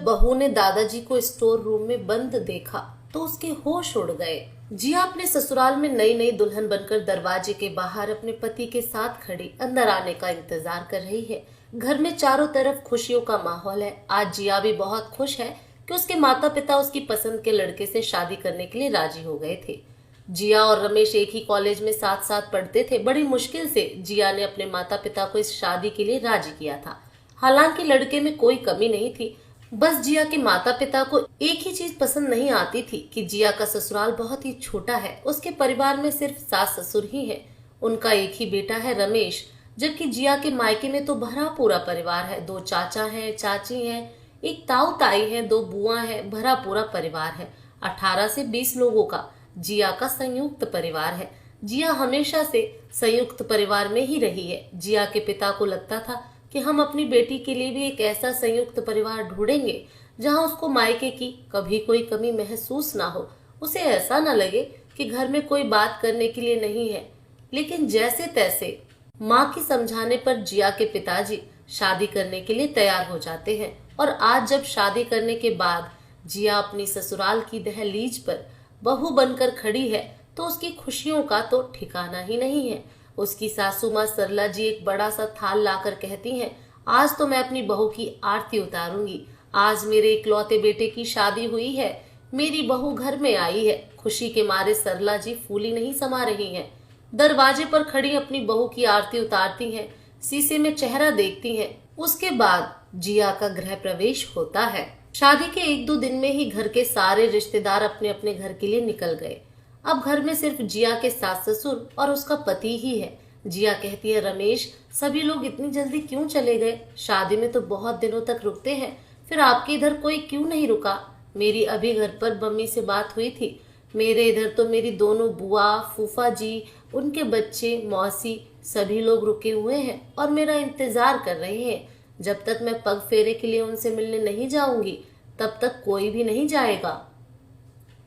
बहू ने दादाजी को स्टोर रूम में बंद देखा तो उसके होश उड़ गए। जिया अपने ससुराल में नई नई दुल्हन बनकर दरवाजे के बाहर अपने पति के साथ खड़ी अंदर आने का इंतजार कर रही है। घर में चारों तरफ खुशियों का माहौल है। आज जिया भी बहुत खुश है कि उसके माता पिता उसकी पसंद के लड़के से शादी करने के लिए राजी हो गए थे। जिया और रमेश एक ही कॉलेज में साथ साथ पढ़ते थे। बड़ी मुश्किल से जिया ने अपने माता पिता को इस शादी के लिए राजी किया था। हालांकि लड़के में कोई कमी नहीं थी, बस जिया के माता पिता को एक ही चीज पसंद नहीं आती थी कि जिया का ससुराल बहुत ही छोटा है। उसके परिवार में सिर्फ सास ससुर ही है। उनका एक ही बेटा है रमेश, जबकि जिया के मायके में तो भरा पूरा परिवार है। 2 चाचा हैं, चाची हैं, एक ताऊ ताई है, 2 बुआ है, भरा पूरा परिवार है। 18 से 20 लोगों का जिया का संयुक्त परिवार है। जिया हमेशा से संयुक्त परिवार में ही रही है। जिया के पिता को लगता था कि हम अपनी बेटी के लिए भी एक ऐसा संयुक्त परिवार ढूंढेंगे जहां उसको मायके की कभी कोई कमी महसूस ना हो। उसे ऐसा ना लगे कि घर में कोई बात करने के लिए नहीं है। लेकिन जैसे तैसे माँ की समझाने पर जिया के पिताजी शादी करने के लिए तैयार हो जाते हैं। और आज जब शादी करने के बाद जिया अपनी ससुराल की दहलीज पर बहू बनकर खड़ी है तो उसकी खुशियों का तो ठिकाना ही नहीं है। उसकी सासू माँ सरला जी एक बड़ा सा थाल लाकर कहती हैं, आज तो मैं अपनी बहू की आरती उतारूंगी। आज मेरे इकलौते बेटे की शादी हुई है, मेरी बहू घर में आई है। खुशी के मारे सरला जी फूली नहीं समा रही हैं। दरवाजे पर खड़ी अपनी बहू की आरती उतारती हैं, शीशे में चेहरा देखती हैं। उसके बाद जिया का गृह प्रवेश होता है। शादी के 1-2 दिन में ही घर के सारे रिश्तेदार अपने अपने घर के लिए निकल गए। अब घर में सिर्फ जिया के सास ससुर और उसका पति ही है। जिया कहती है, रमेश सभी लोग इतनी जल्दी क्यों चले गए? शादी में तो बहुत दिनों तक रुकते हैं, फिर आपके इधर कोई क्यों नहीं रुका? मेरी अभी घर पर मम्मी से बात हुई थी। मेरे इधर तो मेरी दोनों बुआ, फूफा जी, उनके बच्चे, मौसी सभी लोग रुके हुए हैं और मेरा इंतजार कर रहे हैं। जब तक मैं पग फेरे के लिए उनसे मिलने नहीं जाऊंगी तब तक कोई भी नहीं जाएगा।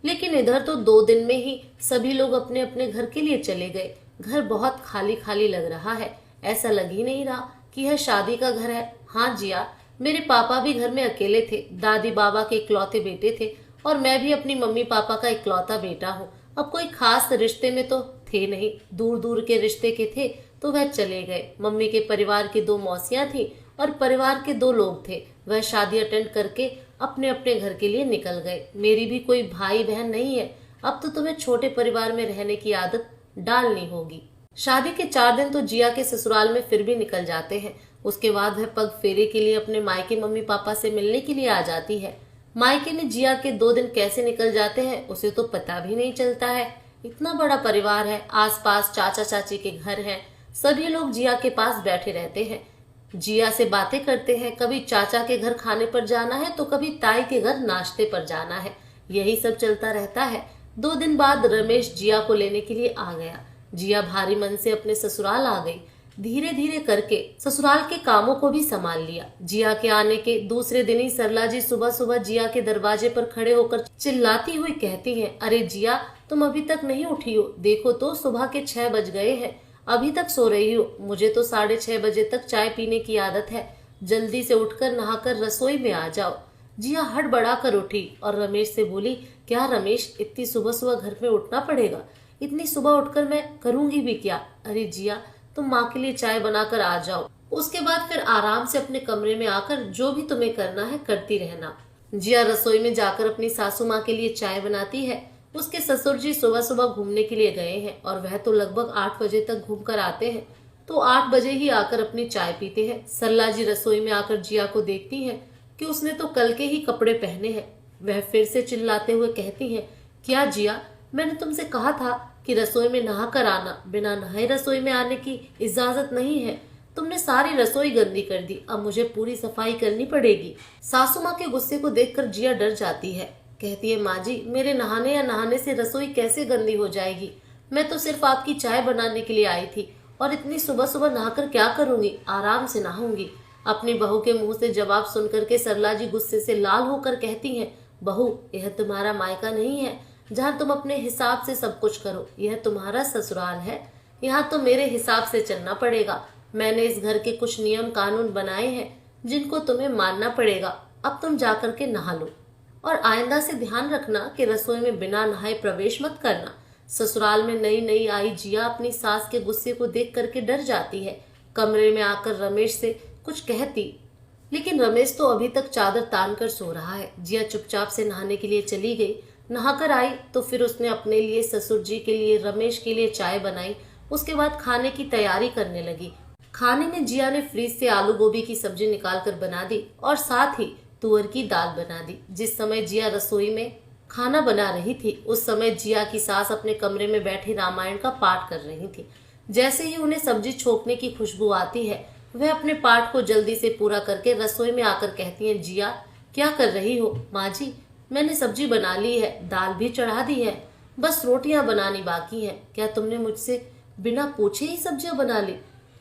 लेकिन इधर तो 2 दिन में ही सभी लोग अपने अपने घर के लिए चले गए। घर बहुत खाली खाली लग रहा है। ऐसा लग ही नहीं रहा कि यह शादी का घर है। हाँ जिया, मेरे पापा भी घर में अकेले थे। दादी बाबा के इकलौते बेटे थे और मैं भी अपनी मम्मी पापा का इकलौता बेटा हूँ। अब कोई खास रिश्ते में तो थे नहीं, दूर दूर के रिश्ते के थे तो वह चले गए। मम्मी के परिवार की 2 मौसियां थी और परिवार के 2 लोग थे। वह शादी अटेंड करके अपने अपने घर के लिए निकल गए। मेरी भी कोई भाई बहन नहीं है। अब तो तुम्हें छोटे परिवार में रहने की आदत डालनी होगी। शादी के 4 दिन तो जिया के ससुराल में फिर भी निकल जाते हैं। उसके बाद वह पग फेरे के लिए अपने मायके मम्मी पापा से मिलने के लिए आ जाती है। मायके में जिया के 2 दिन कैसे निकल जाते हैं उसे तो पता भी नहीं चलता है। इतना बड़ा परिवार है, आसपास चाचा चाची के घर हैं, सभी लोग जिया के पास बैठे रहते हैं, जिया से बातें करते हैं। कभी चाचा के घर खाने पर जाना है तो कभी ताई के घर नाश्ते पर जाना है। यही सब चलता रहता है। 2 दिन बाद रमेश जिया को लेने के लिए आ गया। जिया भारी मन से अपने ससुराल आ गई। धीरे धीरे करके ससुराल के कामों को भी संभाल लिया। जिया के आने के दूसरे दिन ही सरला जी सुबह सुबह जिया के दरवाजे पर खड़े होकर चिल्लाती हुई कहती हैं, अरे जिया, तुम अभी तक नहीं उठी हो? देखो तो सुबह के 6 बज गए हैं, अभी तक सो रही हो। मुझे तो 6:30 बजे तक चाय पीने की आदत है। जल्दी से उठकर नहाकर रसोई में आ जाओ। जिया हड़बड़ा कर उठी और रमेश से बोली, क्या रमेश, इतनी सुबह सुबह घर में उठना पड़ेगा? इतनी सुबह उठकर मैं करूंगी भी क्या? अरे जिया, तुम माँ के लिए चाय बनाकर आ जाओ, उसके बाद फिर आराम से अपने कमरे में आकर जो भी तुम्हें करना है करती रहना। जिया रसोई में जाकर अपनी सासू माँ के लिए चाय बनाती है। उसके ससुर जी सुबह सुबह घूमने के लिए गए हैं और वह तो लगभग 8 बजे तक घूम कर आते हैं, तो 8 बजे ही आकर अपनी चाय पीते हैं। सरला जी रसोई में आकर जिया को देखती हैं कि उसने तो कल के ही कपड़े पहने हैं। वह फिर से चिल्लाते हुए कहती हैं, क्या जिया, मैंने तुमसे कहा था कि रसोई में नहा कर आना, बिना नहाए रसोई में आने की इजाजत नहीं है। तुमने सारी रसोई गंदी कर दी, अब मुझे पूरी सफाई करनी पड़ेगी। सासू माँ के गुस्से को देखकर जिया डर जाती है। कहती है, माँ जी, मेरे नहाने या नहाने से रसोई कैसे गंदी हो जाएगी? मैं तो सिर्फ आपकी चाय बनाने के लिए आई थी और इतनी सुबह सुबह नहाकर क्या करूंगी? आराम से नहाऊंगी। अपनी बहू के मुंह से जवाब सुनकर के सरला जी गुस्से से लाल होकर कहती हैं, बहू, यह तुम्हारा मायका नहीं है जहाँ तुम अपने हिसाब से सब कुछ करो। यह तुम्हारा ससुराल है, यहाँ तो मेरे हिसाब से चलना पड़ेगा। मैंने इस घर के कुछ नियम कानून बनाए हैं जिनको तुम्हें मानना पड़ेगा। अब तुम जाकर के नहा लो और आइंदा से ध्यान रखना कि रसोई में बिना नहाए प्रवेश मत करना। ससुराल में नई नई आई जिया अपनी सास के गुस्से को देख करके डर जाती है। कमरे में आकर रमेश से कुछ कहती, लेकिन रमेश तो अभी तक चादर तान कर सो रहा है। जिया चुपचाप से नहाने के लिए चली गई। नहाकर आई तो फिर उसने अपने लिए, ससुर जी के लिए, रमेश के लिए चाय बनाई। उसके बाद खाने की तैयारी करने लगी। खाने में जिया ने फ्रिज से आलू गोभी की सब्जी निकाल कर बना दी और साथ ही तुअर की दाल बना दी। जिस समय जिया रसोई में खाना बना रही थी उस समय जिया की सास अपने कमरे में बैठी रामायण का पाठ कर रही थी। जैसे ही उन्हें सब्जी छोंकने की खुशबू आती है वह अपने पाठ को जल्दी से पूरा करके रसोई में आकर कहती हैं, जिया क्या कर रही हो? माँ जी, मैंने सब्जी बना ली है, दाल भी चढ़ा दी है, बस रोटियां बनानी बाकी है। क्या तुमने मुझसे बिना पूछे ही सब्जियां बना ली?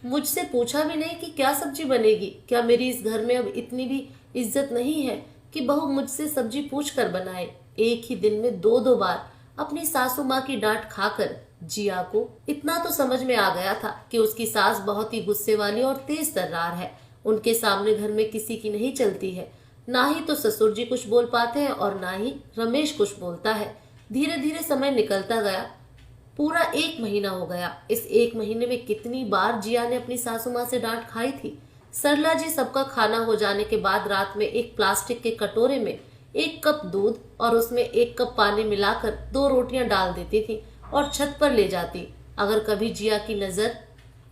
मुझसे पूछा भी नहीं कि क्या सब्जी बनेगी? क्या मेरी इस घर में अब इतनी भी इज्जत नहीं है कि बहू मुझसे सब्जी पूछ कर बनाए? एक ही दिन में दो दो बार अपनी सासू माँ की डांट खाकर जिया को इतना तो समझ में आ गया था कि उसकी सास बहुत ही गुस्से वाली और तेज तर्रार है। उनके सामने घर में किसी की नहीं चलती है। ना ही तो ससुर जी कुछ बोल पाते हैं और ना ही रमेश कुछ बोलता है। धीरे धीरे समय निकलता गया। पूरा 1 महीना हो गया। इस 1 महीने में कितनी बार जिया ने अपनी सासू माँ से डांट खाई थी। सरला जी सबका खाना हो जाने के बाद रात में एक प्लास्टिक के कटोरे में 1 कप दूध और उसमें 1 कप पानी मिलाकर 2 रोटियां डाल देती थी और छत पर ले जाती। अगर कभी जिया की नजर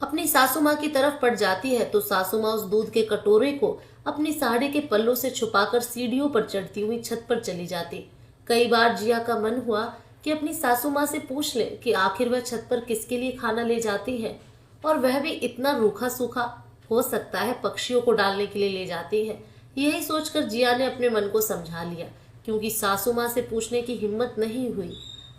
अपनी सासू माँ की तरफ पड़ जाती है तो सासू माँ उस दूध के कटोरे को अपनी साड़ी के पल्लू से छुपाकर सीढ़ियों पर चढ़ती हुई छत पर चली जाती। कई बार जिया का मन हुआ कि अपनी सासू माँ से पूछ ले कि आखिर वह छत पर किसके लिए खाना ले जाती है, और वह भी इतना रूखा सूखा, हो सकता है पक्षियों को डालने के लिए ले जाती है। यही सोचकर जिया ने अपने मन को समझा लिया, क्योंकि सासू माँ से पूछने की हिम्मत नहीं हुई।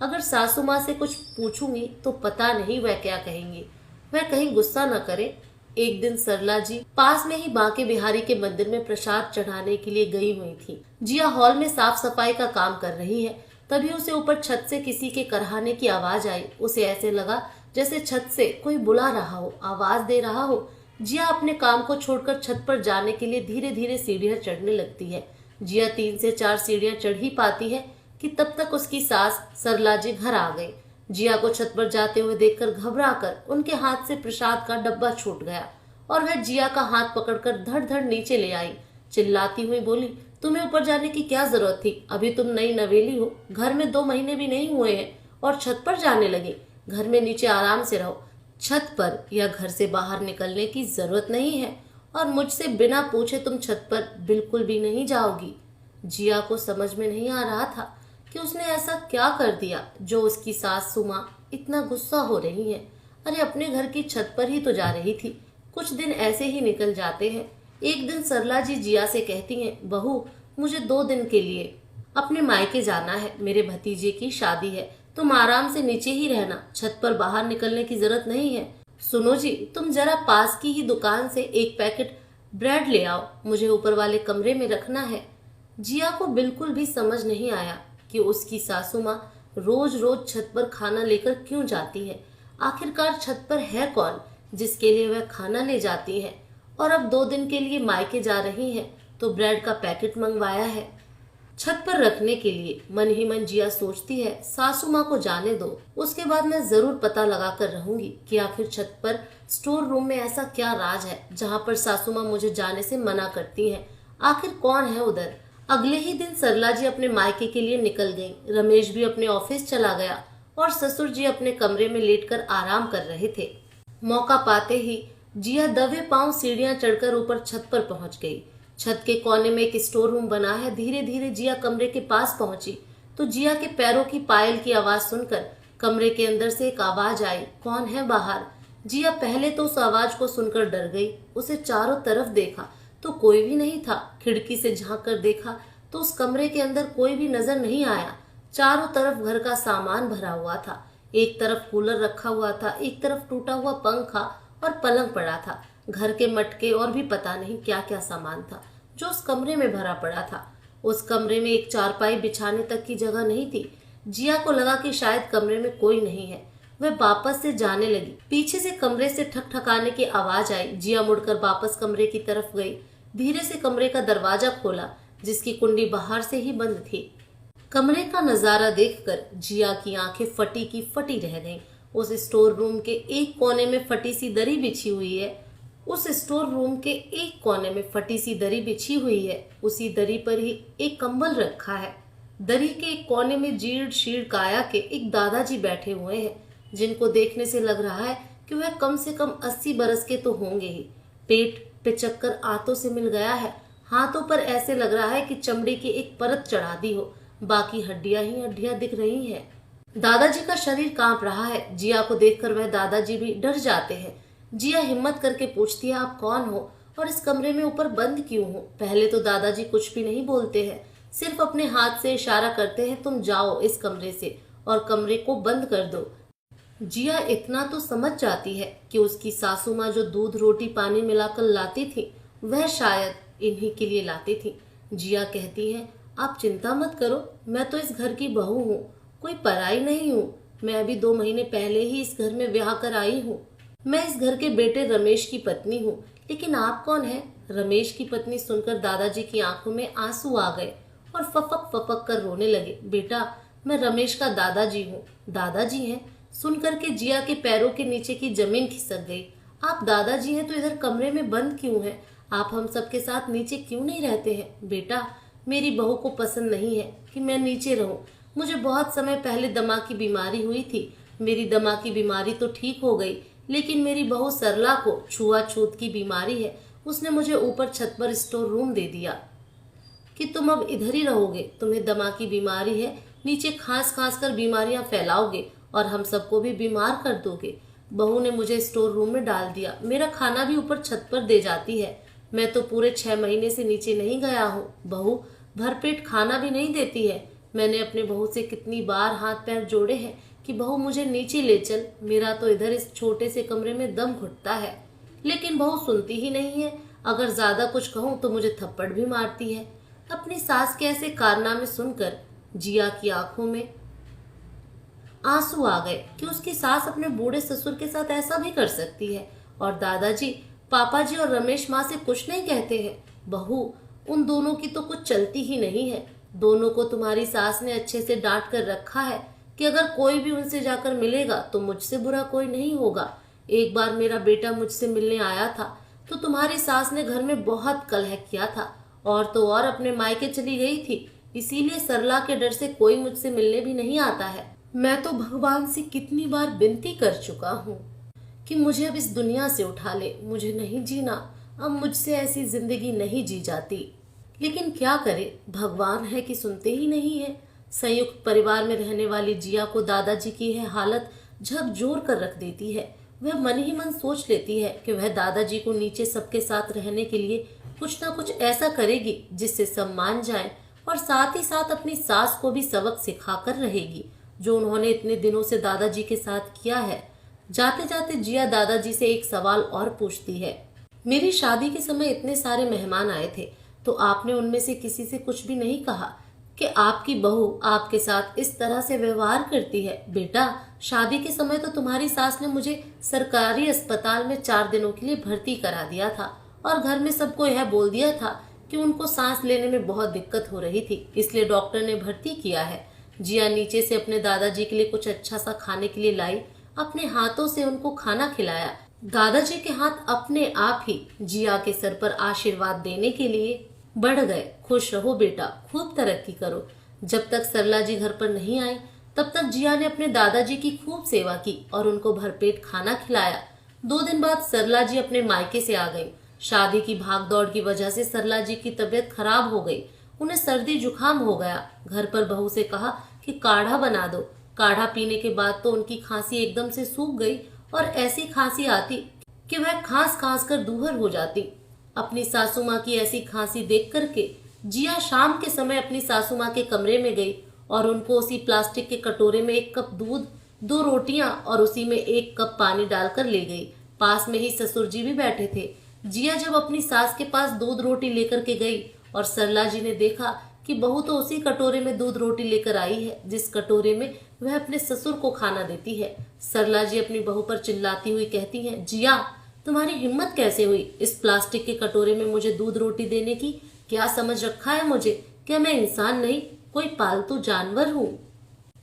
अगर सासू माँ से कुछ पूछूंगी तो पता नहीं वह क्या कहेंगी, वह कहीं गुस्सा न करे। एक दिन सरला जी पास में ही बांके बिहारी के मंदिर में प्रसाद चढ़ाने के लिए गई हुई थी। जिया हॉल में साफ सफाई का काम कर रही है। तभी उसे ऊपर छत से किसी के करहाने की आवाज आई। उसे ऐसे लगा जैसे छत से कोई बुला रहा हो, आवाज दे रहा हो। जिया अपने काम को छोड़कर छत पर जाने के लिए धीरे धीरे सीढ़ियां चढ़ने लगती है। जिया 3 से 4 सीढ़ियां चढ़ ही पाती है कि तब तक उसकी सास सरला जी घर आ गई। जिया को छत पर जाते हुए देखकर घबराकर उनके हाथ से प्रसाद का डब्बा छूट गया और वह जिया का हाथ पकड़कर धड़ धड़ नीचे ले आई। चिल्लाती हुई बोली, तुम्हें ऊपर जाने की क्या जरूरत थी? अभी तुम नई नवेली हो, घर में 2 महीने भी नहीं हुए हैं और छत पर जाने लगी। घर में नीचे आराम से रहो। छत पर या घर से बाहर निकलने की जरूरत नहीं है और मुझसे बिना पूछे तुम छत पर बिल्कुल भी नहीं जाओगी। जिया को समझ में नहीं आ रहा था कि उसने ऐसा क्या कर दिया जो उसकी सास सुमा इतना गुस्सा हो रही है। अरे अपने घर की छत पर ही तो जा रही थी। कुछ दिन ऐसे ही निकल जाते हैं। एक दिन सरला जी जिया से कहती हैं, बहू मुझे 2 दिन के लिए अपने मायके जाना है, मेरे भतीजे की शादी है, तुम आराम से नीचे ही रहना, छत पर बाहर निकलने की जरूरत नहीं है। सुनो जी, तुम जरा पास की ही दुकान से 1 पैकेट ब्रेड ले आओ, मुझे ऊपर वाले कमरे में रखना है। जिया को बिल्कुल भी समझ नहीं आया कि उसकी सासू माँ रोज रोज छत पर खाना लेकर क्यों जाती है। आखिरकार छत पर है कौन जिसके लिए वह खाना ले जाती है, और अब 2 दिन के लिए मायके जा रही है तो ब्रेड का पैकेट मंगवाया है छत पर रखने के लिए। मन ही मन जिया सोचती है, सासू माँ को जाने दो, उसके बाद मैं जरूर पता लगा कर रहूंगी कि आखिर छत पर स्टोर रूम में ऐसा क्या राज है जहाँ पर सासू माँ मुझे जाने से मना करती है। आखिर कौन है उधर। अगले ही दिन सरला जी अपने मायके के लिए निकल गई। रमेश भी अपने ऑफिस चला गया और ससुर जी अपने कमरे में लेटकर आराम कर रहे थे। मौका पाते ही जिया दबे पांव सीढ़ियां चढ़कर ऊपर छत पर पहुंच गई। छत के कोने में एक स्टोर रूम बना है। धीरे धीरे जिया कमरे के पास पहुंची तो जिया के पैरों की पायल की आवाज सुनकर कमरे के अंदर से एक आवाज आई, कौन है बाहर? जिया पहले तो उस आवाज को सुनकर डर गई। उसे चारों तरफ देखा तो कोई भी नहीं था। खिड़की से झांक कर देखा तो उस कमरे के अंदर कोई भी नजर नहीं आया। चारों तरफ घर का सामान भरा हुआ था। एक तरफ कूलर रखा हुआ था, एक तरफ टूटा हुआ पंखा और पलंग पड़ा था। घर के मटके और भी पता नहीं क्या क्या सामान था जो उस कमरे में भरा पड़ा था। उस कमरे में एक चारपाई बिछाने तक की जगह नहीं थी। जिया को लगा कि शायद कमरे में कोई नहीं है। वह वापस से जाने लगी। पीछे से कमरे से ठकठकाने की आवाज आई। जिया मुड़कर वापस कमरे की तरफ गई। धीरे से कमरे का दरवाजा खोला। जिसकी कुंडी बाहर से ही बंद थी। कमरे का नजारा देखकर जिया की आंखें फटी की फटी रह गईं। उस स्टोर रूम के एक कोने में फटी सी दरी बिछी हुई है। उस स्टोर रूम के एक कोने में फटी सी दरी बिछी हुई है। उसी दरी पर ही एक कंबल रखा है। दरी के एक कोने में जीर्ण शीर्ण काया के एक दादाजी बैठे हुए हैं, जिनको देखने से लग रहा है कि वह कम से कम 80 बरस के तो होंगे ही। पेट पे चक्कर आंतों से मिल गया है। हाथों पर ऐसे लग रहा है कि चमड़ी की एक परत चढ़ा दी हो, बाकी हड्डियां ही हड्डियां दिख रही हैं। दादाजी का शरीर कांप रहा है। जिया को देखकर वह दादाजी भी डर जाते हैं। जिया हिम्मत करके पूछती है, आप कौन हो और इस कमरे में ऊपर बंद क्यों हो? पहले तो दादाजी कुछ भी नहीं बोलते हैं, सिर्फ अपने हाथ से इशारा करते हैं, तुम जाओ इस कमरे से और कमरे को बंद कर दो। जिया इतना तो समझ जाती है कि उसकी सासू माँ जो दूध रोटी पानी मिलाकर लाती थी वह शायद इन्हीं के लिए लाती थी। जिया कहती है, आप चिंता मत करो, मैं तो इस घर की बहू हूँ, कोई पराई नहीं हूँ। मैं अभी 2 महीने पहले ही इस घर में ब्याह कर आई हूँ। मैं इस घर के बेटे रमेश की पत्नी हूँ। लेकिन आप कौन है? रमेश की पत्नी सुनकर दादाजी की आंखों में आंसू आ गए और फपक फपक कर रोने लगे। बेटा, मैं रमेश का दादाजी हूँ। दादाजी हैं? सुनकर के जिया के पैरों के नीचे की जमीन खिसक गई। आप दादाजी हैं तो इधर कमरे में बंद क्यों हैं? आप हम सबके साथ नीचे क्यों नहीं रहते हैं? बेटा, मेरी बहू को पसंद नहीं है कि मैं नीचे रहूं। मुझे बहुत समय पहले दमा की बीमारी हुई थी। मेरी दमा की बीमारी तो ठीक हो गई, लेकिन मेरी बहू सरला को छुआछूत की बीमारी है। उसने मुझे ऊपर छत पर स्टोर रूम दे दिया कि तुम अब इधर ही रहोगे। तुम्हें दमा की बीमारी है, नीचे खांस खांस कर बीमारियां फैलाओगे और हम सबको भी बीमार कर दोगे। बहू ने मुझे स्टोर रूम में डाल दिया। मेरा खाना भी ऊपर छत पर दे जाती है। मैं तो पूरे 6 महीने से नीचे नहीं गया हूँ। बहू भरपेट खाना भी नहीं देती है। मैंने अपने बहू से कितनी बार हाथ पैर जोड़े हैं कि बहू मुझे नीचे ले चल, मेरा तो इधर इस छोटे से कमरे में दम घुटता है। लेकिन बहू सुनती ही नहीं है। अगर ज्यादा कुछ कहूँ तो मुझे थप्पड़ भी मारती है। अपनी सास के ऐसे कारनामे सुनकर जिया की आंखों में आंसू आ गए कि उसकी सास अपने बूढ़े ससुर के साथ ऐसा भी कर सकती है। और दादाजी, पापा जी और रमेश माँ से कुछ नहीं कहते हैं। बहू, उन दोनों की तो कुछ चलती ही नहीं है। दोनों को तुम्हारी सास ने अच्छे से डांट कर रखा है कि अगर कोई भी उनसे जाकर मिलेगा तो मुझसे बुरा कोई नहीं होगा। एक बार मेरा बेटा मुझसे मिलने आया था तो तुम्हारी सास ने घर में बहुत कलह किया था, और तो और अपने मायके चली गई थी। इसीलिए सरला के डर से कोई मुझसे मिलने भी नहीं आता है। मैं तो भगवान से कितनी बार विनती कर चुका हूँ कि मुझे अब इस दुनिया से उठा ले, मुझे नहीं जीना, अब मुझसे ऐसी जिंदगी नहीं जी जाती। लेकिन क्या करे, भगवान है कि सुनते ही नहीं है। संयुक्त परिवार में रहने वाली जिया को दादाजी की यह हालत झकझोर कर रख देती है। वह मन ही मन सोच लेती है कि वह दादाजी को नीचे सबके साथ रहने के लिए कुछ ना कुछ ऐसा करेगी जिससे सब मान जाए, और साथ ही साथ अपनी सास को भी सबक सिखाकर रहेगी जो उन्होंने इतने दिनों से दादाजी के साथ किया है। जाते जाते जिया दादाजी से एक सवाल और पूछती है, मेरी शादी के समय इतने सारे मेहमान आए थे तो आपने उनमें से किसी से कुछ भी नहीं कहा कि आपकी बहू आपके साथ इस तरह से व्यवहार करती है? बेटा, शादी के समय तो तुम्हारी सास ने मुझे सरकारी अस्पताल में 4 दिनों के लिए भर्ती करा दिया था और घर में सबको यह बोल दिया था कि उनको सांस लेने में बहुत दिक्कत हो रही थी, इसलिए डॉक्टर ने भर्ती किया है। जिया नीचे से अपने दादाजी के लिए कुछ अच्छा सा खाने के लिए लाई, अपने हाथों से उनको खाना खिलाया। दादाजी के हाथ अपने आप ही जिया के सर पर आशीर्वाद देने के लिए बढ़ गए। खुश रहो बेटा, खूब तरक्की करो। जब तक सरला जी घर पर नहीं आई तब तक जिया ने अपने दादाजी की खूब सेवा की और उनको भरपेट खाना खिलाया। 2 दिन बाद सरला जी अपने मायके से आ गई। शादी की भागदौड़ की वजह से सरला जी की तबीयत खराब हो गई। उन्हें सर्दी जुकाम हो गया। घर पर बहू से कहा कि काढ़ा बना दो। काढ़ा पीने के बाद तो उनकी खांसी एकदम से सूख गई और ऐसी खांसी आती कि वह खांस खांस कर दूहर हो जाती। अपनी सासू माँ की ऐसी खांसी देख करके जिया शाम के समय अपनी सासू माँ के कमरे में गई और उनको उसी प्लास्टिक के कटोरे में 1 कप दूध, 2 रोटियां और उसी में 1 कप पानी डालकर ले गई। पास में ही ससुर जी भी बैठे थे। जिया जब अपनी सास के पास दूध रोटी लेकर के गई और सरला जी ने देखा कि बहू तो उसी कटोरे में दूध रोटी लेकर आई है जिस कटोरे में वह अपने ससुर को खाना देती है। सरला जी अपनी बहू पर चिल्लाती हुई कहती हैं, जिया, तुम्हारी हिम्मत कैसे हुई इस प्लास्टिक के कटोरे में मुझे दूध रोटी देने की? क्या समझ रखा है मुझे? क्या मैं इंसान नहीं, कोई पालतू जानवर हूँ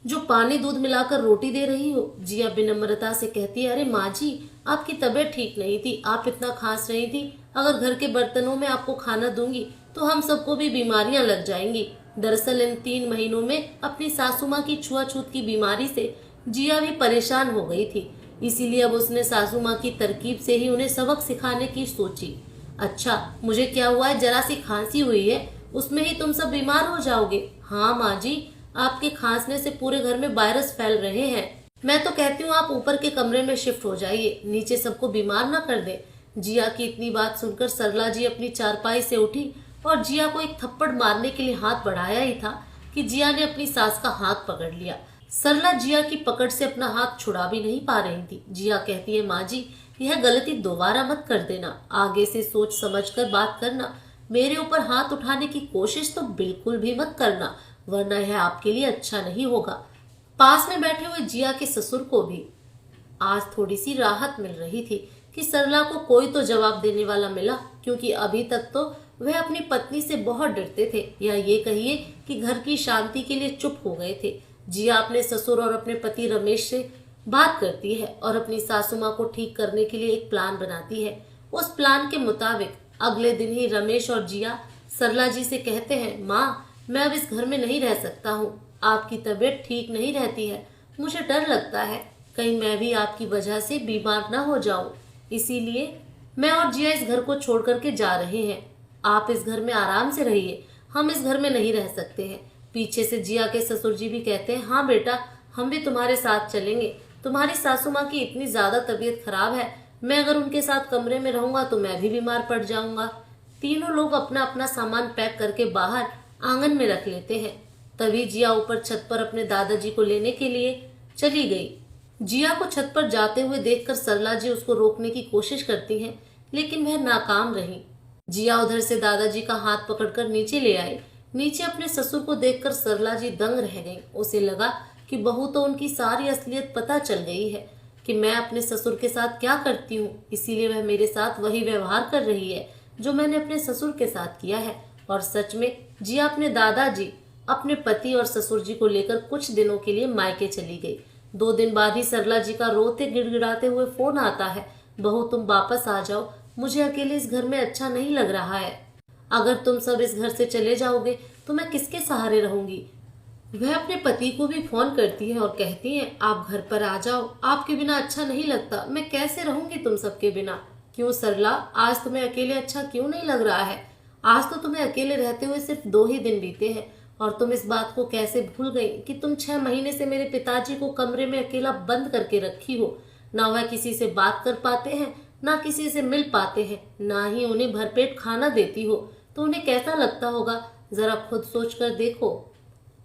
जो पानी दूध मिलाकर रोटी दे रही हो? जिया विनम्रता से कहती है, अरे माँ जी, आपकी तबीयत ठीक नहीं थी, आप इतना खांस रही थी। अगर घर के बर्तनों में आपको खाना दूंगी तो हम सबको भी बीमारियां लग जाएंगी। दरअसल इन 3 महीनों में अपनी सासू माँ की छुआछूत की बीमारी से जिया भी परेशान हो गई थी। इसीलिए अब उसने सासू माँ की तरकीब से ही उन्हें सबक सिखाने की सोची। अच्छा, मुझे क्या हुआ है? जरा सी खांसी हुई है, उसमें ही तुम सब बीमार हो जाओगे? हाँ माँ जी, आपके खांसने से पूरे घर में वायरस फैल रहे हैं। मैं तो कहती हूँ आप ऊपर के कमरे में शिफ्ट हो जाइए, नीचे सबको बीमार ना कर दे। जिया की इतनी बात सुनकर सरला जी अपनी चारपाई से उठी और जिया को एक थप्पड़ मारने के लिए हाथ बढ़ाया ही था कि जिया ने अपनी सास का हाथ पकड़ लिया। सरला जिया की पकड़ से अपना हाथ छुड़ा भी नहीं पा रही थी। जिया कहती है, माँ जी, यह गलती दोबारा मत कर देना, आगे से सोच समझ कर बात करना। मेरे ऊपर हाथ उठाने की कोशिश तो बिल्कुल भी मत करना, वरना यह आपके लिए अच्छा नहीं होगा। पास में बैठे हुए जिया के ससुर को भी आज थोड़ी सी राहत मिल रही थी कि सरला को कोई तो जवाब देने वाला मिला, क्योंकि अभी तक तो वह अपनी पत्नी से बहुत डरते थे, या ये कहिए कि घर की शांति के लिए चुप हो गए थे। जिया अपने ससुर और अपने पति रमेश से बात करती है और अपनी सासू माँ को ठीक करने के लिए एक प्लान बनाती है। उस प्लान के मुताबिक अगले दिन ही रमेश और जिया सरला जी से कहते हैं, माँ, मैं अब इस घर में नहीं रह सकता हूँ, आपकी तबीयत ठीक नहीं रहती है, मुझे डर लगता है कहीं मैं भी आपकी वजह से बीमार ना हो जाऊं, इसीलिए मैं और जिया इस घर को छोड़ करके जा रहे हैं। आप इस घर में आराम से रहिए, हम इस घर में नहीं रह सकते हैं। पीछे से जिया के ससुर जी भी कहते हैं, हाँ बेटा, हम भी तुम्हारे साथ चलेंगे, तुम्हारी सासू माँ की इतनी ज्यादा तबीयत खराब है, मैं अगर उनके साथ कमरे में रहूंगा तो मैं भी बीमार पड़ जाऊंगा। तीनों लोग अपना अपना सामान पैक करके बाहर आंगन में रख लेते हैं। तभी जिया ऊपर छत पर अपने दादाजी को लेने के लिए चली गई। जिया को छत पर जाते हुए देखकर सरला जी उसको रोकने की कोशिश करती हैं, लेकिन वह नाकाम रही। जिया उधर से दादाजी का हाथ पकड़कर नीचे ले आई। नीचे अपने ससुर को देखकर सरला जी दंग रह गई। उसे लगा कि बहू तो उनकी सारी असलियत पता चल गई है कि मैं अपने ससुर के साथ क्या करती हूँ, इसीलिए वह मेरे साथ वही व्यवहार कर रही है जो मैंने अपने ससुर के साथ किया है। और सच में जिया अपने दादाजी, अपने पति और ससुर जी को लेकर कुछ दिनों के लिए मायके चली गई। 2 दिन बाद ही सरला जी का रोते गिड़गिड़ाते हुए फोन आता है, बहू तुम वापस आ जाओ, मुझे अकेले इस घर में अच्छा नहीं लग रहा है। अगर तुम सब इस घर से चले जाओगे तो मैं किसके सहारे रहूंगी। वह अपने पति को भी फोन करती है और कहती है, आप घर पर आ जाओ, आपके बिना अच्छा नहीं लगता, मैं कैसे रहूंगी तुम सबके बिना। क्यों सरला, आज तुम्हें अकेले अच्छा क्यों नहीं लग रहा है? आज तो तुम्हें अकेले रहते हुए सिर्फ 2 ही दिन बीते हैं और तुम इस बात को कैसे भूल गई कि तुम 6 महीने से मेरे पिताजी को कमरे में अकेला बंद करके रखी हो। ना वह किसी से बात कर पाते हैं, ना किसी से मिल पाते हैं, ना ही उन्हें भरपेट खाना देती हो, तो उन्हें कैसा लगता होगा, जरा खुद सोच कर देखो।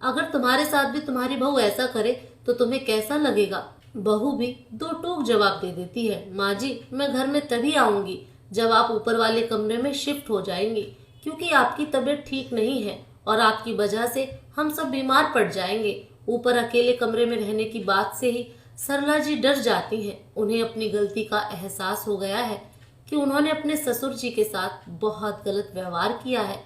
अगर तुम्हारे साथ भी तुम्हारी बहू ऐसा करे तो तुम्हें कैसा लगेगा। बहू भी 2 टूक जवाब दे देती है, माँ जी, मैं घर में तभी आऊंगी जब आप ऊपर वाले कमरे में शिफ्ट हो जाएंगी, क्योंकि आपकी तबीयत ठीक नहीं है और आपकी वजह से हम सब बीमार पड़ जाएंगे। ऊपर अकेले कमरे में रहने की बात से ही सरला जी डर जाती हैं। उन्हें अपनी गलती का एहसास हो गया है कि उन्होंने अपने ससुर जी के साथ बहुत गलत व्यवहार किया है।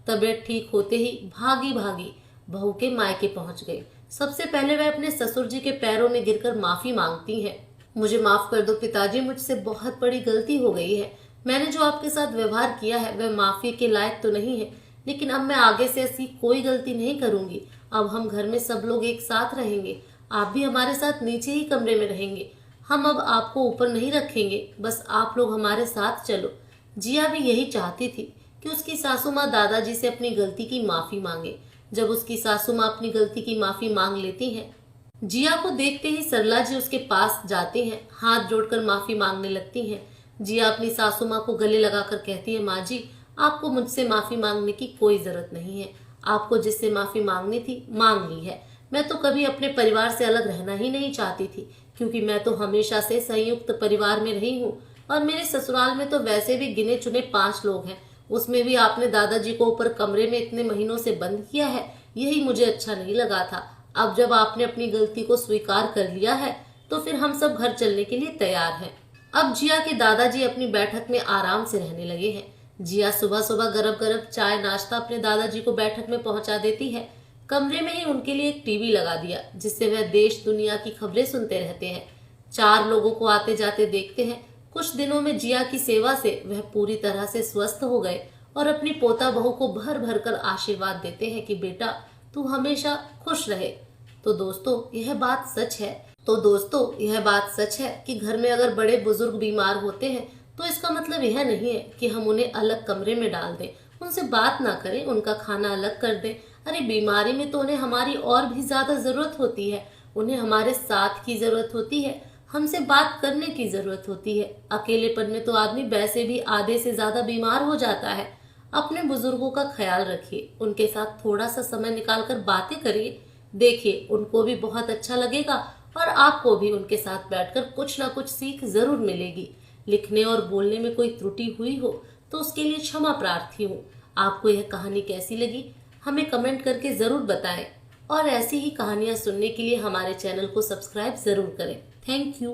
तबीयत ठीक होते ही भागी भागी बहू के मायके पहुंच गई। सबसे पहले वह अपने ससुर जी के पैरों में गिरकर माफी मांगती हैं। मुझे माफ कर दो पिताजी, मुझसे बहुत बड़ी गलती हो गई है। मैंने जो आपके साथ व्यवहार किया है वह माफी के लायक तो नहीं है, लेकिन अब मैं आगे से ऐसी कोई गलती नहीं करूंगी। अब हम घर में सब लोग एक साथ रहेंगे, आप भी हमारे साथ नीचे ही कमरे में रहेंगे। हम अब आपको ऊपर नहीं रखेंगे, बस आप लोग हमारे साथ चलो। जिया भी यही चाहती थी कि उसकी सासू माँ दादाजी से अपनी गलती की माफी मांगे। जब उसकी सासू माँ अपनी गलती की माफी मांग लेती हैं, जिया को देखते ही सरला जी उसके पास जाती हैं, हाथ जोड़कर माफी मांगने लगती हैं। जिया अपनी सासू माँ को गले लगाकर कहती है, माँ जी, आपको मुझसे माफी मांगने की कोई जरूरत नहीं है। आपको जिससे माफी मांगनी थी मांग ली है। मैं तो कभी अपने परिवार से अलग रहना ही नहीं चाहती थी, क्योंकि मैं तो हमेशा से संयुक्त परिवार में रही हूँ और मेरे ससुराल में तो वैसे भी गिने चुने 5 लोग हैं। उसमें भी आपने दादाजी को ऊपर कमरे में इतने महीनों से बंद किया है, यही मुझे अच्छा नहीं लगा था। अब जब आपने अपनी गलती को स्वीकार कर लिया है तो फिर हम सब घर चलने के लिए तैयार हैं। अब जिया के दादाजी अपनी बैठक में आराम से रहने लगे हैं। जिया सुबह सुबह गरम गरम चाय नाश्ता अपने दादाजी को बैठक में पहुंचा देती है। कमरे में ही उनके लिए एक टीवी लगा दिया जिससे वह देश दुनिया की खबरें सुनते रहते हैं। 4 लोगों को आते जाते देखते हैं। कुछ दिनों में जिया की सेवा से वह पूरी तरह से स्वस्थ हो गए और अपनी पोता बहू को भर भर कर आशीर्वाद देते हैं कि बेटा तू हमेशा खुश रहे। तो दोस्तों यह बात सच है कि घर में अगर बड़े बुजुर्ग बीमार होते हैं तो इसका मतलब यह नहीं है कि हम उन्हें अलग कमरे में डाल दें, उनसे बात ना करें, उनका खाना अलग कर दें। अरे बीमारी में तो उन्हें हमारी और भी ज्यादा जरूरत होती है। उन्हें हमारे साथ की जरूरत होती है, हमसे बात करने की जरूरत होती है। अकेलेपन में तो आदमी वैसे भी आधे से ज्यादा बीमार हो जाता है। अपने बुजुर्गों का ख्याल रखिए, उनके साथ थोड़ा सा समय निकालकर बातें करिए। देखिए उनको भी बहुत अच्छा लगेगा और आपको भी उनके साथ बैठकर कुछ ना कुछ सीख जरूर मिलेगी। लिखने और बोलने में कोई त्रुटि हुई हो तो उसके लिए क्षमा प्रार्थी हूँ। आपको यह कहानी कैसी लगी हमें कमेंट करके जरूर बताएं और ऐसी ही कहानियां सुनने के लिए हमारे चैनल को सब्सक्राइब जरूर करें। Thank you.